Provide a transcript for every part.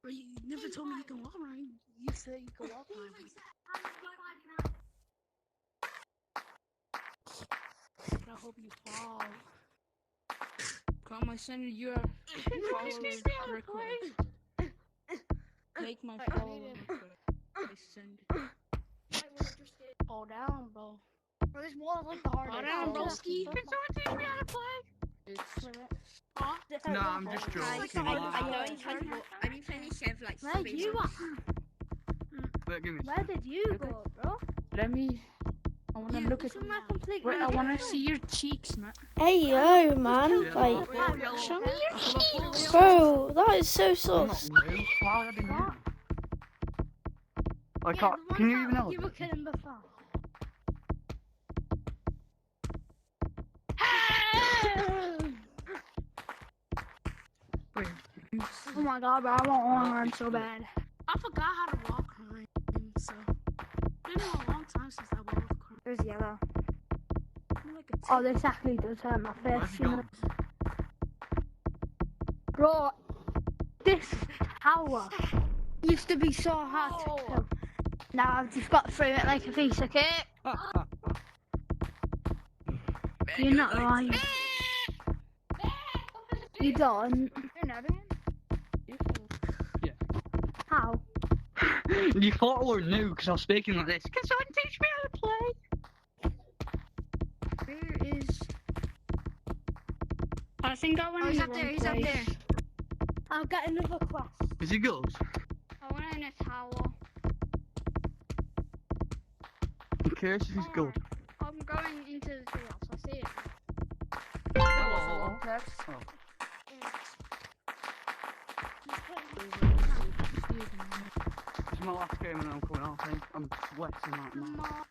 Bro, you never told me you can walk around. You said you can walk around. But I hope you fall. Come, I send you a follower request. Make my follower request. I send it. Fall down, bro. Bro, this wall is like the hardest. Fall down, broski. Can someone teach me how to play? It's... No, I'm just joking. I don't have to only finish every like Where you are? Look, give me. Where did you go, bro? Let me... I wanna look at... Wait, I wanna see your cheeks, man. Hey yo, man, Yeah, like, Show me your cheeks. bro, that is so I'm sauce. not blue. Why would I be new? I can't. Can you even help? You were kidding before. Wait. Oh my god, bro, I want one run so bad. I forgot how to walk around, so... It's been a long time since I walked around. There's yellow. I'm like a Oh, this actually does hurt my Where's face. he going? Bro, this tower used to be so hard to kill. Now I've just got through it like a piece of cake. You're not lying. You don't. Yeah. How? You thought I were new because I was speaking like this. Can someone teach me how to play? Where is... I think I went Oh, in he's the up there, wrong he's up place. there. I'll get another quest. Is he good? I went in a tower. I'm curious if he's good. I'm going into the treehouse, I see it. Hello. Text. Oh. This is my last game and I'm coming off. I think I'm sweating right now.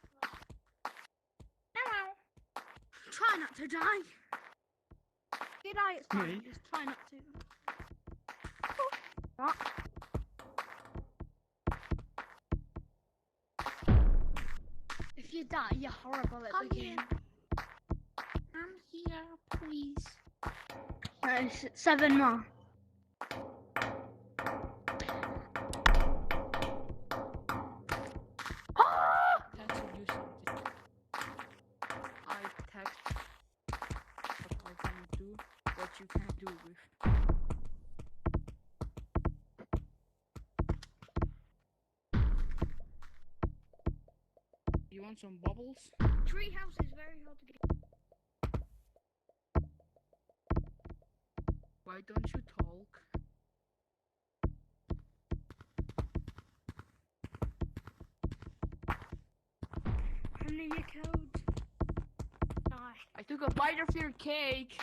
Try not to die. If you die, it's fine. Me? Just try not to. If you die, you're horrible at Come the here. game. I'm here, please. There's 7 more. Text or do something. I text what I can do, what you can do with. You want some bubbles? Treehouse is very hard to get. Why don't you talk? I need your code. Die. I took a bite of your cake.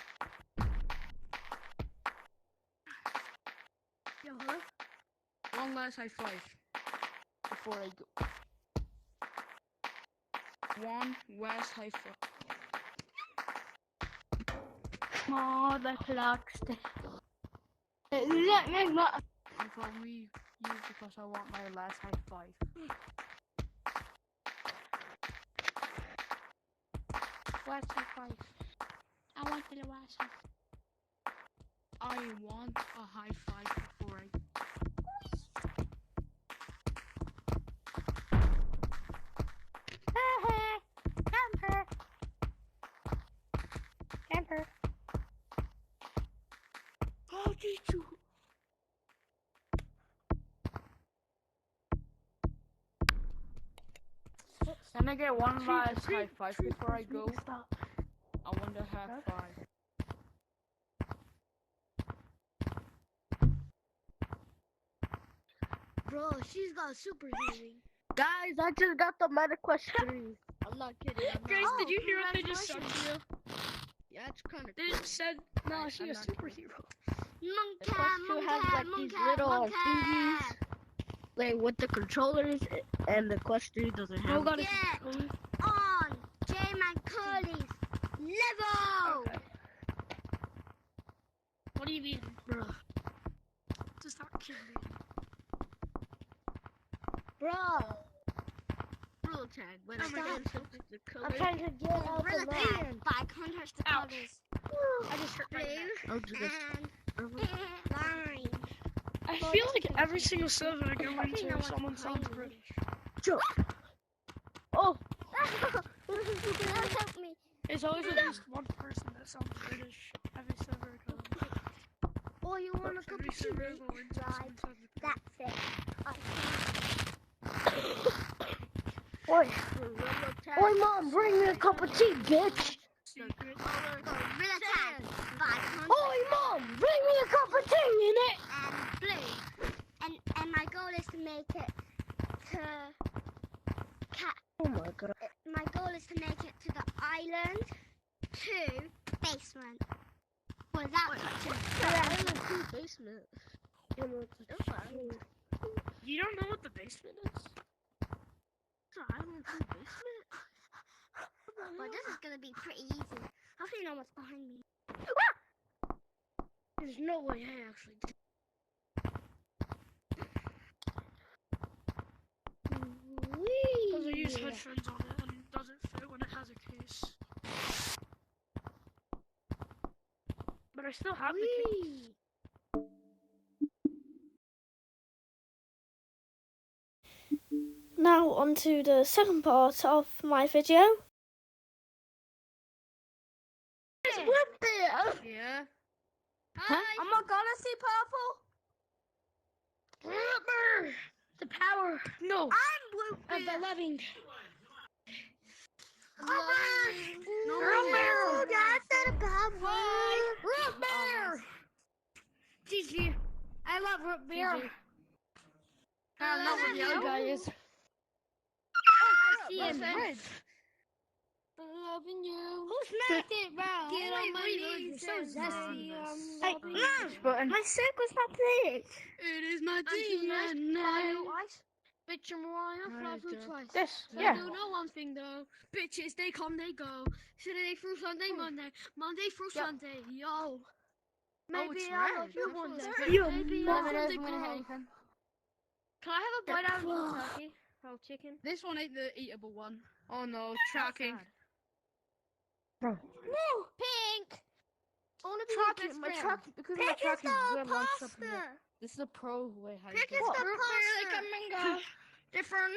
Yo, hello? One last high five before I go. One last high five. Oh, the clock's dead. Let me go. I'm probably you because I want my last high five. Last high five. I want the last high five. I want a high five before I. Camper. Camper. How did you? Can I get one last high five before I go? Stop. I want a high five. Bro, she's got super healing. Guys, I just got the meta quest 3. I'm not kidding. Guys, did you hear what they just said to you? Yeah, it's kind of They just said, No, she's a superhero. The quest 2 has like these little thingies, like with the controllers, and the quest 3 doesn't have. got it. On J-Man Curly's level. Okay. What do you mean, bro? Just start killing me. Bro, Rule tag. When I'm I get trying- the I'm color. trying to get out Rule the tag. land. By contrast the Ouch. colors. I just hurt my Blue neck. and line. I I feel like every single server I go into, someone sounds British. Oh, Help me. There's always at least one person that sounds British every server I go into. Or you want a cup Every of tea? server I go into, someone sounds British. That's it. oi, oi, Mom, bring me a cup of tea, bitch. Secret. Gorilla tag. 500 Oi, Mom, bring me a cup of tea in it. and blue. And my goal is to make it to Oh my god. my goal is to make it to the island to basement. Without touching Basement. You don't know what the basement is? Well, this is gonna be pretty easy. Hopefully no one's behind me. There's no way I actually did. Because I use headphones on it and it doesn't fit when it has a case. But I still have the case. Now on to the second part of my video. Yeah. Huh? I'm not gonna see purple. The power. No. I'm blue. Of the loving. No, that's not a bad word. Root beer. GG. I love root beer. I love what the other guy is. I see him. Loving you. Who smacked it, bro? Get on my knees So and zesty. Button. My circle's not big. It is my DNA. DNA. Bitch, Mariah, fly through twice. This, I yeah. do know one thing though. Bitches, they come, they go. Saturday through Sunday, Monday through Sunday. Yo. Maybe it's I'll red. love you one day. You. Maybe One I'll from love the you grow. anything. Can I have a bite out of the turkey? Rolled chicken? This one ain't the eatable one. Oh no, tracking. No. Pink. I want to be Tracking, my tracking because my Pick is tracking is the good lunch up in pasta. This is a pro way how you Pick do is it. the pasta. Come and go. Different.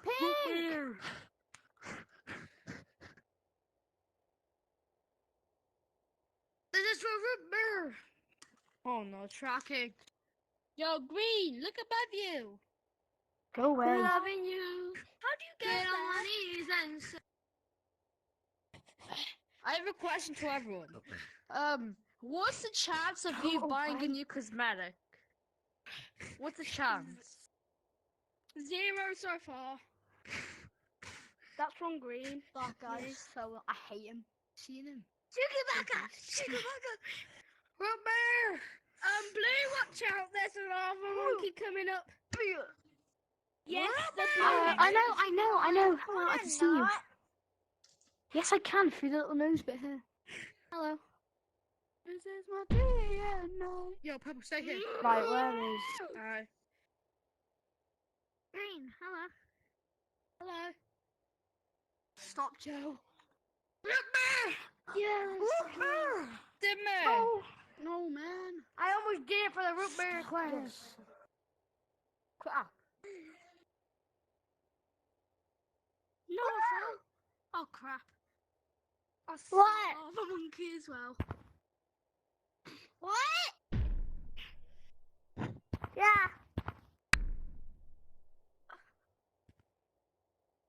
Pink. This is for root beer. Oh no, tracking. Yo, green, look above you. Go away. Loving you. How do you get on my knees and say? I have a question to everyone. What's the chance of you buying a new cosmetic? What's the chance? 0 so far. That's from Green. That guy is so I hate him. Seen him. Chugabaka. Root beer. Blue, watch out! There's a lava monkey coming up. Yes, I know. Hello, I can see you. Yes, I can through the little nose bit here. Hello. This is my DNA. Yo, Purple, stay here. Right, where is? Alright. Green, hello. Hello. Stop, Joe. Yes. Dimmer. Oh, No, man. I almost did it for the root beer class. Ah. No, I fell. Oh, crap. I saw What? the monkey as well. What? Yeah.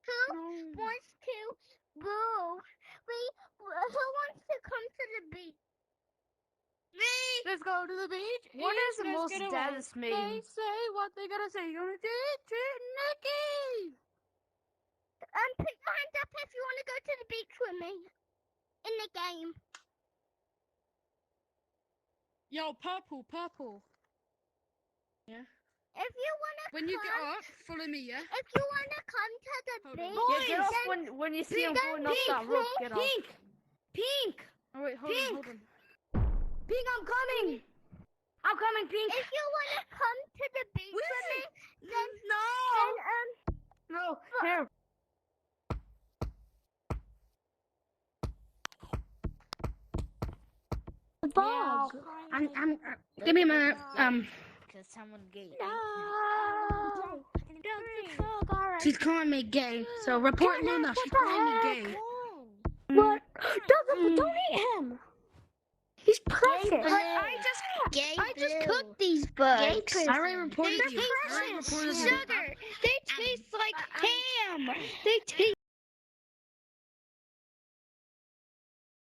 Who wants to go? Who wants to come to the beach? Me. Let's go to the beach. What is the most deadest meme? They say what they gotta say. You're gonna do it to Nikki. Pick my hand up if you want to go to the beach with me in the game. Yo, purple. Yeah. If you want to When you get up, follow me, yeah? if you want to come to the Hold on. beach, Yeah, get off then when you see him then going off pink, that rope. Get off. pink. Oh wait, hold Pink. on. Pink, I'm coming. I'm coming, Pink. If you want to come to the beach with me, then No, here. bug. I'm give me a minute. Because someone gay. No. Don't alright. She's calling me gay. So report Luna. She's calling me gay. What? Don't eat him. He's precious. I just cooked these bugs. I already reported They you. I already taste reported you. sugar. They taste like ham. They taste